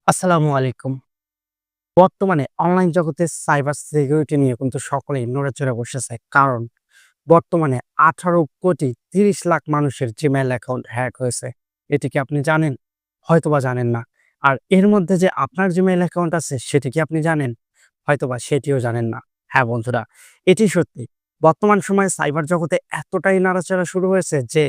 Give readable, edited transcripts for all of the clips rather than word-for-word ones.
আসসালামু আলাইকুম। বর্তমানে অনলাইন জগতে সাইবার সিকিউরিটি নিয়ে কিন্তু সকলেই নড়েচড়ে বসেছে। কারণ বর্তমানে 18,30,00,000 মানুষের জিমেইল অ্যাকাউন্ট হ্যাক হয়েছে। এটি কি আপনি জানেন? হয়তোবা জানেন না। আর এর মধ্যে যে আপনার জিমেইল অ্যাকাউন্ট আছে সেটি কি আপনি জানেন? হয়তোবা সেটিও জানেন না। হ্যাঁ বন্ধুরা, এটি সত্যি। বর্তমান সময়ে সাইবার জগতে এতটাই নাড়াচাড়া শুরু হয়েছে যে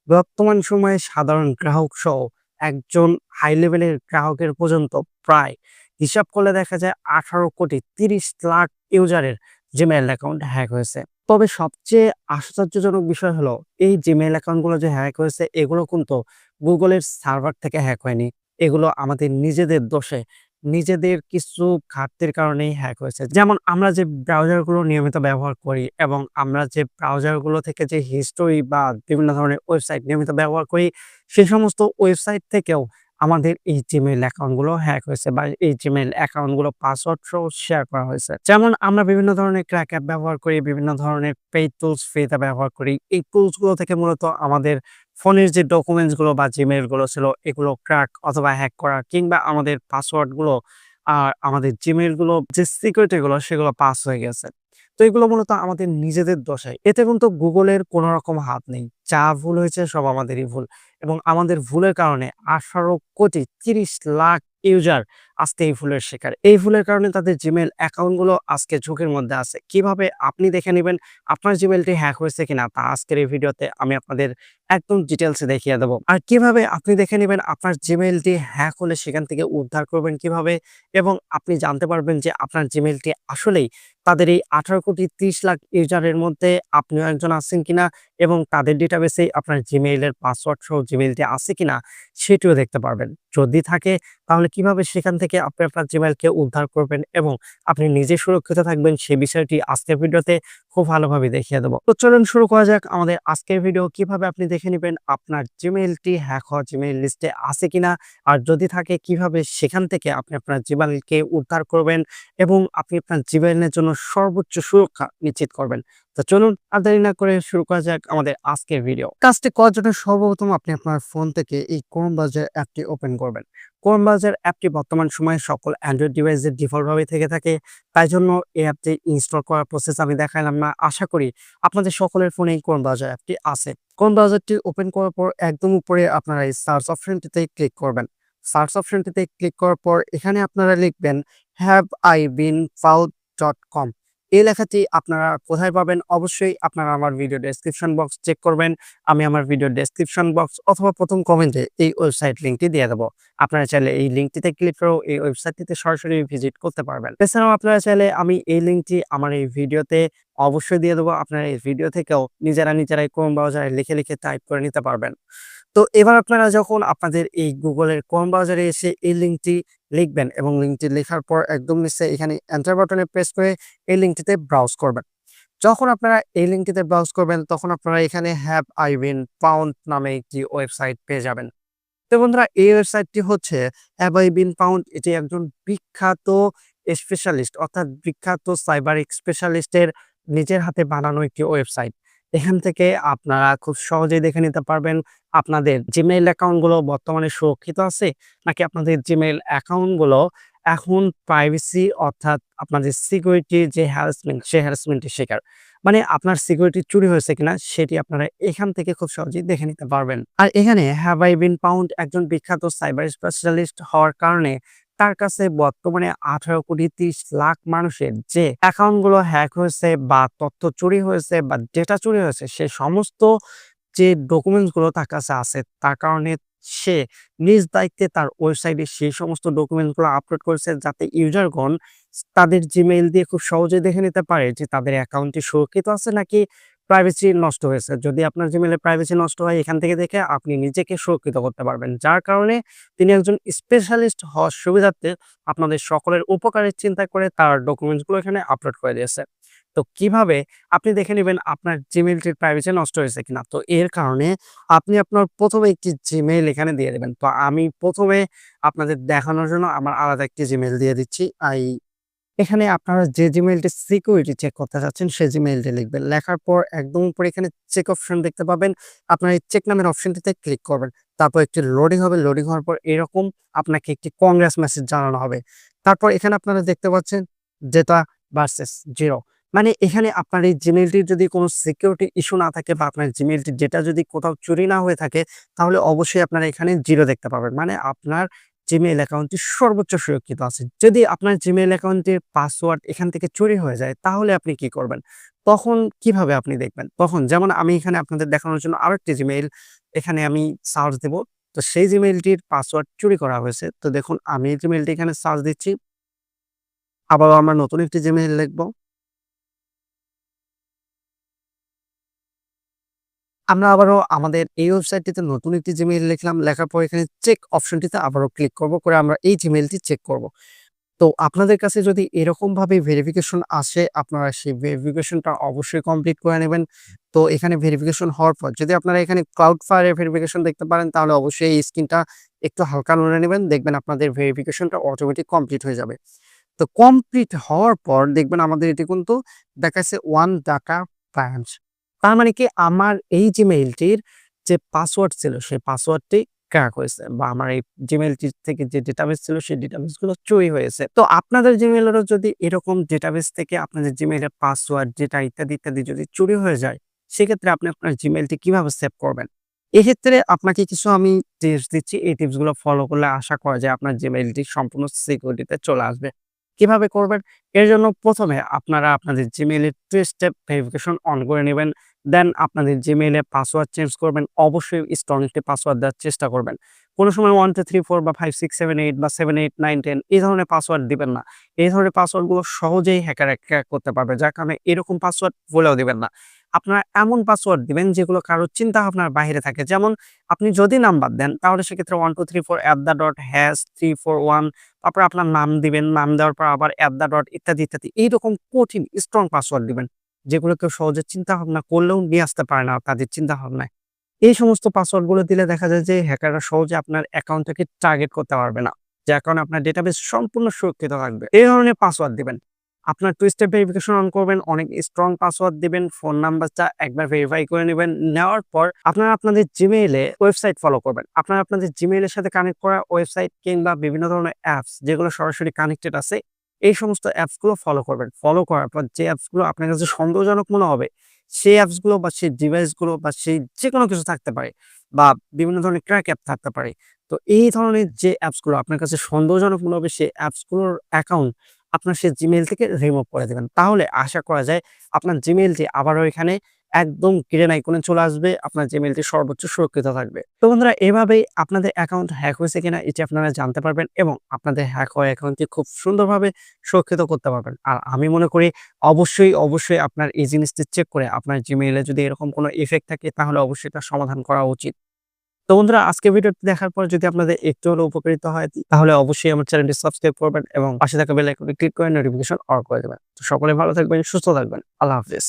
বর্তমান সময়ে সাধারণ গ্রাহক সহ একজন হাই লেভেলের গ্রাহকের পর্যন্ত প্রায় হিসাব করলে দেখা যায় 18,30,00,000 ইউজারের জিমেইল অ্যাকাউন্ট হ্যাক হয়েছে। তবে সবচেয়ে আশ্চর্যজনক বিষয় হলো এই জিমেইল অ্যাকাউন্টগুলো যে হ্যাক হয়েছে এগুলো কিন্তু গুগলের সার্ভার থেকে হ্যাক হয়নি। এগুলো আমাদের নিজেদের দোষে, নিজেদের কিছু ঘাটতির কারণেই হ্যাক হয়েছে। যেমন আমরা যে ব্রাউজারগুলো নিয়মিত ব্যবহার করি এবং আমরা যে ব্রাউজারগুলো থেকে যে হিস্টোরি বা বিভিন্ন ধরনের ওয়েবসাইট নিয়মিত ব্যবহার করি, সে সমস্ত ওয়েবসাইট থেকেও আমাদের এই জিমেইল অ্যাকাউন্টগুলো হ্যাক হয়েছে বা এই জিমেইল অ্যাকাউন্টগুলো পাসওয়ার্ড সহ শেয়ার করা হয়েছে। যেমন আমরা বিভিন্ন ধরনের ক্র্যাক অ্যাপ ব্যবহার করি, বিভিন্ন ধরনের পেইড টুলস ফ্রিতে ব্যবহার করি। এই টুলসগুলো থেকে মূলত আমাদের ফোনের যে ডকুমেন্টসগুলো বা জিমেইলগুলো ছিল এগুলো ক্র্যাক অথবা হ্যাক করা কিংবা আমাদের পাসওয়ার্ডগুলো আর আমাদের জিমেইলগুলো যে সিকিউরিটিগুলো সেগুলো পাস হয়ে গেছে। তো এগুলো মূলত আমাদের নিজেদের দোষাই। এতে কিন্তু গুগলের কোনো রকম হাত নেই। যা ভুল হয়েছে সব আমাদেরই ভুল। এবং আমাদের ভুলের কারণে 18,30,00,000 ইউজার আজকে এই ভুলের শিকার। এই ভুলের কারণে তাদের জিমেইল অ্যাকাউন্টগুলো আজকে ঝুঁকির মধ্যে আছে। কিভাবে আপনি দেখে নিবেন আপনার জিমেইলটি হ্যাক হয়েছে কিনা তা আজকের এই ভিডিওতে আমি আপনাদের একদম ডিটেইলসে দেখিয়ে দেব। আর কিভাবে আপনি দেখে নিবেন আপনার জিমেইলটি হ্যাক হলে সেখান থেকে উদ্ধার করবেন কিভাবে এবং আপনি জানতে পারবেন যে আপনার জিমেইলটি আসলেই তাদের এই 18,30,00,000 ইউজারের মধ্যে আপনিও একজন আছেন কিনা এবং তাদের ডেটাবেসে আপনার জিমেইলের পাসওয়ার্ড সহ জিমেইলটি আছে কিনা সেটিও দেখতে পারবেন। যদি থাকে তাহলে কিভাবে সেখান থেকে আপনি আপনার জিমেইলকে উদ্ধার করবেন এবং আপনি নিজে সুরক্ষিত থাকবেন সে বিষয়টি আজকের ভিডিওতে খুব ভালোভাবে দেখিয়ে দেব। তো চলুন শুরু করা যাক আমাদের আজকের ভিডিও। কিভাবে আপনি দেখে নিবেন আপনার জিমেইলটি হ্যাক হওয়া জিমেইল লিস্টে আছে কিনা, আর যদি থাকে কিভাবে সেখান থেকে আপনি আপনার জিমেইলকে উদ্ধার করবেন এবং আপনি আপনার জিমেইলের জন্য সর্বোচ্চ সুরক্ষা নিশ্চিত করবেন। তো চলুন আর দেরি না করে শুরু করা যাক আমাদের আজকের ভিডিও। কাজটি করার জন্য সর্বপ্রথম আপনি আপনার ফোন থেকে এই ক্রোম ব্রাউজার অ্যাপটি ওপেন করবেন। ক্রোম ব্রাউজার অ্যাপটি বর্তমান সময়ে সকল অ্যান্ড্রয়েড ডিভাইসে ডিফল্ট ভাবে থেকে থাকে। তাই জন্য এই অ্যাপটি ইনস্টল করার প্রসেস আমি দেখাইলাম না। আশা করি আপনাদের সকলের ফোনে এই ক্রোম ব্রাউজার অ্যাপটি আছে। ক্রোম ব্রাউজারটি ওপেন করার পর একদম উপরে আপনারা এই সার্চ অপশনটিতে ক্লিক করবেন। সার্চ অপশনটিতে ক্লিক করার পর এখানে আপনারা লিখবেন হ্যাভ আই বিন ফাউড.com। এই লেখাটি আপনারা কোথায় পাবেন? অবশ্যই আপনারা আমার ভিডিও ডেসক্রিপশন বক্স চেক করবেন। আমি আমার ভিডিও ডেসক্রিপশন বক্স অথবা প্রথম কমেন্টে এই ওয়েবসাইট লিঙ্কটি দিয়ে দেব। আপনারা চাইলে এই লিঙ্কটিতে ক্লিক করেও এই ওয়েবসাইটটিতে সরাসরি ভিজিট করতে পারবেন। এছাড়াও আপনারা চাইলে আমি এই লিঙ্কটি আমার এই ভিডিওতে অবশ্যই দিয়ে দেবো। আপনারা এই ভিডিও থেকেও নিজেরাই ক্রোম ব্রাউজারে লিখে টাইপ করে নিতে পারবেন। তো এবার আপনারা যখন আপনাদের এই গুগলের ক্রোম ব্রাউজারে এসে এই লিঙ্কটি লিখবেন এবং লিঙ্কটি লেখার পর একদম নিচে এখানে এন্টার বাটনে প্রেস করে এই লিঙ্কটিতে ব্রাউজ করবেন। যখন আপনারা এই লিঙ্কটিতে ব্রাউজ করবেন তখন আপনারা এখানে হ্যাভ আই বিন ফাউন্ড নামে একটি ওয়েবসাইট পেয়ে যাবেন। তো বন্ধুরা এই ওয়েবসাইটটি হচ্ছে হ্যাভ আই বিন ফাউন্ড। এটি একজন বিখ্যাত স্পেশালিস্ট অর্থাৎ বিখ্যাত সাইবার স্পেশালিস্টের নিজের হাতে বানানো একটি ওয়েবসাইট। এখান থেকে আপনারা খুব সহজেই দেখে নিতে পারবেন আপনাদের জিমেইল অ্যাকাউন্টগুলো বর্তমানে সুরক্ষিত আছে নাকি আপনাদের জিমেইল অ্যাকাউন্টগুলো এখন প্রাইভেসি অর্থাৎ আপনাদের সিকিউরিটির যে হ্যারাসমেন্ট সে হ্যারাসমেন্টের শিকার। মানে আপনার সিকিউরিটি চুরি হয়েছে কিনা সেটি আপনারা এখান থেকে খুব সহজেই দেখে নিতে পারবেন। আর এখানে হ্যাভ আই বিন ফাউন্ড একজন বিখ্যাত সাইবার স্পেশালিস্ট হওয়ার কারণে তার কাছে বর্তমানে 18,30,00,000 মানুষের যে অ্যাকাউন্ট গুলো হ্যাক হয়েছে বা তথ্য চুরি হয়েছে বা ডেটা চুরি হয়েছে সে সমস্ত যে ডকুমেন্টস গুলো তার কাছে আছে তার কারণে সে নিজ দায়িত্বে তার ওয়েবসাইটে সেই সমস্ত ডকুমেন্টস গুলো আপলোড করেছে যাতে ইউজারগণ তাদের জিমেইল দিয়ে খুব সহজে দেখে নিতে পারে যে তাদের অ্যাকাউন্টটি সুরক্ষিত আছে নাকি প্রাইভেসি নষ্ট হয়েছে। যদি আপনার জিমেইলের প্রাইভেসি নষ্ট হয় এখান থেকে দেখে আপনি নিজেকে সুরক্ষিত করতে পারবেন। যার কারণে তিনি একজন স্পেশালিস্ট হওয়ার সুবিধার্থে আপনাদের সকলের উপকারের চিন্তা করে তার ডকুমেন্টস গুলো এখানে আপলোড করে দিয়েছে। তো কিভাবে আপনি দেখে নিবেন আপনার জিমেইলটির প্রাইভেসি নষ্ট হয়েছে কিনা? তো এর কারণে আপনি আপনার প্রথমে একটি জিমেইল এখানে দিয়ে দেবেন। তো আমি প্রথমে আপনাদের দেখানোর জন্য আমার আলাদা একটি জিমেইল দিয়ে দিচ্ছি। এখানে আপনারা যে জিমেইলটি সিকিউরিটি চেক করতে চাচ্ছেন সেই জিমেইলটি লিখবেন। লেখার পর একদম উপরে এখানে চেক অপশন দেখতে পাবেন। আপনারা এই চেক নামের অপশনটিতে ক্লিক করবেন। তারপর একটি লোডিং হবে। লোডিং হওয়ার পর এরকম আপনাকে একটি কংগ্রেস মেসেজ জানানো হবে। তারপর এখানে আপনারা দেখতে পাচ্ছেন ডেটা ভার্সেস 0। মানে এখানে আপনার এই জিমেইলটির যদি কোনো সিকিউরিটি ইস্যু না থাকে বা আপনার জিমেইলটির ডেটা যদি কোথাও চুরি না হয়ে থাকে, তাহলে অবশ্যই আপনারা এখানে 0 দেখতে পাবেন। মানে আপনার জিমেইল অ্যাকাউন্টটি সর্বোচ্চ সুরক্ষিত আছে। যদি আপনার জিমেইল অ্যাকাউন্টের পাসওয়ার্ড এখান থেকে চুরি হয়ে যায়, তাহলে আপনি কি করবেন? তখন কিভাবে আপনি দেখবেন? তখন যেমন আমি এখানে আপনাদের দেখানোর জন্য আরেকটি জিমেইল এখানে আমি সার্চ দেব। তো সেই জিমেইলটির পাসওয়ার্ড চুরি করা হয়েছে। তো দেখুন আমি এই জিমেইলটি এখানে সার্চ দিচ্ছি। আবারও আমরা নতুন একটি জিমেইল লিখব। আমরা আবারও আমাদের এই ওয়েবসাইটটিতে নতুন একটি জিমেইল লিখলাম। লেখার পর এখানে চেক অপশনটিতে আবারও ক্লিক করব। করে আমরা এই জিমেইলটি চেক করব। তো আপনাদের কাছে যদি এরকমভাবে ভেরিফিকেশন আসে, আপনারা সেই ভেরিফিকেশনটা অবশ্যই কমপ্লিট করে নেবেন। তো এখানে ভেরিফিকেশন হওয়ার পর যদি আপনারা এখানে Cloudflare এর ভেরিফিকেশন দেখতে পারেন, তাহলে অবশ্যই এই স্ক্রিনটা একটু হালকা নড়ে নেবেন। দেখবেন আপনাদের ভেরিফিকেশনটা অটোমেটিক কমপ্লিট হয়ে যাবে। তো কমপ্লিট হওয়ার পর দেখবেন আমাদের এটি কিন্তু দেখাচ্ছে 1 টাকা ব্যালেন্স। তার মানে কি আমার এই জিমেইলটির যে পাসওয়ার্ড ছিল সেই পাসওয়ার্ডটি ক্র্যাক হয়েছে বা আমার এই জিমেইলটি থেকে যে ডেটাবেস ছিল সেই ডেটাবেস গুলো চুরি হয়েছে। তো আপনাদের জিমেইলেরও যদি এরকম ডেটাবেস থেকে আপনাদের জিমেইলের পাসওয়ার্ড ডেটা ইত্যাদি, ইত্যাদি যদি চুরি হয়ে যায়, সেক্ষেত্রে আপনি আপনার জিমেইলটি কিভাবে সেভ করবেন? এক্ষেত্রে আপনাকে কিছু আমি টিপস দিচ্ছি। এই টিপস গুলো ফলো করলে আশা করা যায় আপনার জিমেইলটি সম্পূর্ণ সিকিউরিটিতে চলে আসবে। কিভাবে করবেন? এর জন্য ১ম এ আপনারা আপনাদের জিমেইলের 2 স্টেপ ভেরিফিকেশন অন করে নিবেন। দেন আপনাদের জিমেইলে পাসওয়ার্ড চেঞ্জ করবেন। অবশ্যই স্ট্রং একটি পাসওয়ার্ড দেওয়ার চেষ্টা করবেন। কোন সময় 1 2 3 4 বা 5 6 7 8 বা 7 8 9 10 এই ধরনের পাসওয়ার্ড দিবেন না। এই ধরনের পাসওয়ার্ড গুলো সহজেই হ্যাকাররা ক্র্যাক করতে পারবে। যার কারণে এরকম পাসওয়ার্ড ভুলেও দিবেন না। আপনারা এমন পাসওয়ার্ড দিবেন যেগুলো কারো চিন্তাভাবনার বাহিরে থাকে। যেমন আপনি যদি নাম্বার দেন তাহলে সেক্ষেত্রে 1 2 3 4 @#341 তারপর আপনার নাম দিবেন। নাম দেওয়ার পর আবার ইত্যাদি, ইত্যাদি। এইরকম কঠিন স্ট্রং পাসওয়ার্ড দিবেন। যেগুলো কেউ সহজে চিন্তা ভাবনা করলেও নিয়ে আসতে পারে না তাদের চিন্তাভাবনায়। এই সমস্ত পাসওয়ার্ড গুলো দিলে দেখা যায় যে হ্যাকাররা সহজে আপনার অ্যাকাউন্টটাকে টার্গেট করতে পারবে না। যার কারণে আপনার ডেটাবেস সম্পূর্ণ সুরক্ষিত থাকবে। এই ধরনের পাসওয়ার্ড দিবেন। আপনার 2 স্টেপ ভেরিফিকেশন অন করবেন, অনেক স্ট্রং পাসওয়ার্ড দিবেন, ফোন নাম্বারটা একবার ভেরিফাই করে নিবেন। নেওয়ার পর আপনারা আপনাদের জিমেইলে ওয়েবসাইট ফলো করবেন। আপনারা আপনাদের জিমেইলের সাথে কানেক্ট করা ওয়েবসাইট কিংবা বিভিন্ন ধরনের অ্যাপস যেগুলো সরাসরি কানেক্টেড আছে, এই সমস্ত অ্যাপস গুলো ফলো করবেন। ফলো করার পর যে অ্যাপস গুলো আপনার কাছে সন্দেহজনক মনে হবে, সেই অ্যাপস গুলো বা সেই ডিভাইস গুলো বা সেই যেকোনো কিছু থাকতে পারে বা বিভিন্ন ধরনের ক্র্যাক অ্যাপ থাকতে পারে। তো এই ধরনের যে অ্যাপস গুলো আপনার কাছে সন্দেহজনক মনে হবে, সেই অ্যাপস গুলোর অ্যাকাউন্ট আপনার সেই জিমেইল থেকে রিমুভ করে দিবেন। তাহলে আশা করা যায় আপনার জিমেইলটি আবারও এখানে একদম গ্রিন আইকনে চলে আসবে। আপনার জিমেইলটি সর্বোচ্চ সুরক্ষিত থাকবে। তো বন্ধুরা এভাবেই আপনাদের অ্যাকাউন্ট হ্যাক হয়েছে কিনা এটি আপনারা জানতে পারবেন এবং আপনাদের হ্যাক হওয়া অ্যাকাউন্টটি খুব সুন্দরভাবে সুরক্ষিত করতে পারবেন। আর আমি মনে করি অবশ্যই আপনার এই জিনিসটি চেক করে আপনার জিমেইলে যদি এরকম কোনো ইফেক্ট থাকে তাহলে অবশ্যই এটার সমাধান করা উচিত। তো বন্ধুরা আজকে ভিডিওটি দেখার পর যদি আপনাদের একটু হলেও উপকারিত হয় তাহলে অবশ্যই আমার চ্যানেলটি সাবস্ক্রাইব করবেন এবং পাশে থাকা বেল আইকনে ক্লিক করে নোটিফিকেশন অন করে দেবেন। তো সকলে ভালো থাকবেন, সুস্থ থাকবেন। আল্লাহ হাফেজ।